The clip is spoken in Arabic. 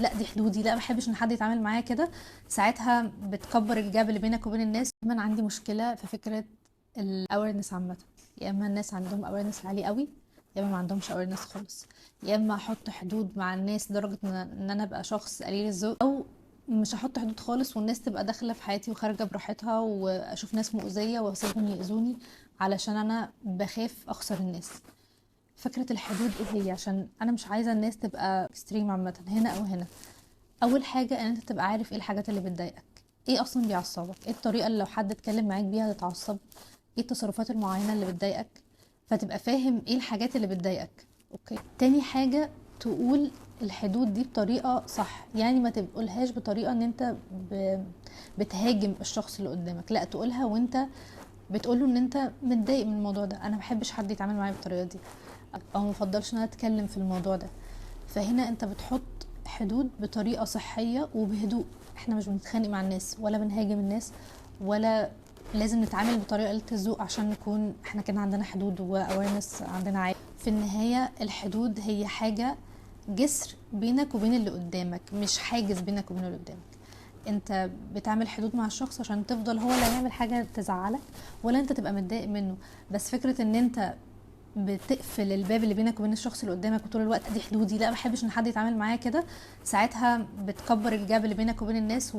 لا دي حدودي، لا ما بحبش ان حد يتعامل معايا كده، ساعتها بتكبر الجاب اللي بينك وبين الناس. كمان عندي مشكله في فكره الاويرنس عامه، يا اما الناس عندهم اويرنس عالي قوي، يا اما ما عندهمش اويرنس خالص، يا اما احط حدود مع الناس لدرجه ان انا ابقى شخص قليل الذوق، او مش هحط حدود خالص والناس تبقى داخله في حياتي وخارجه براحتها، واشوف ناس مؤذيه واسيبهم يأذوني علشان انا بخاف اخسر الناس. فكرة الحدود ايه هي؟ عشان انا مش عايزة الناس تبقى اكستريم عامة هنا او هنا. اول حاجة ان انت تبقى عارف ايه الحاجات اللي بتضايقك، ايه اصلا بيعصبك، ايه الطريقة اللي لو حد اتكلم معاك بيها هتتعصب، ايه التصرفات المعينة اللي بتضايقك، فتبقى فاهم ايه الحاجات اللي بتضايقك. اوكي، تاني حاجة تقول الحدود دي بطريقة صح، يعني ما تقولهاش بطريقة ان انت بتهاجم الشخص اللي قدامك، لا تقولها وانت بتقوله ان انت متضايق من الموضوع ده، انا محبش حد يتعامل معايا بالطريقة دي، او مفضلش ان انا اتكلم في الموضوع ده. فهنا انت بتحط حدود بطريقة صحية وبهدوء. احنا مش بنتخانق مع الناس ولا بنهاجم الناس، ولا لازم نتعامل بطريقة قلة الذوق عشان نكون احنا كده عندنا حدود واويرنس عندنا عادي. في النهاية الحدود هي حاجة جسر بينك وبين اللي قدامك، مش حاجز بينك وبين اللي قدامك. انت بتعمل حدود مع الشخص عشان تفضل هو اللي هيعمل حاجة تزعلك، ولا انت تبقى متضايق منه. بس فكرة ان انت بتقفل الباب اللي بينك وبين الشخص اللي قدامك وطول الوقت دي حدودي، لا ما بحبش ان حد يتعامل معايا كده، ساعتها بتكبر الجاب اللي بينك وبين الناس.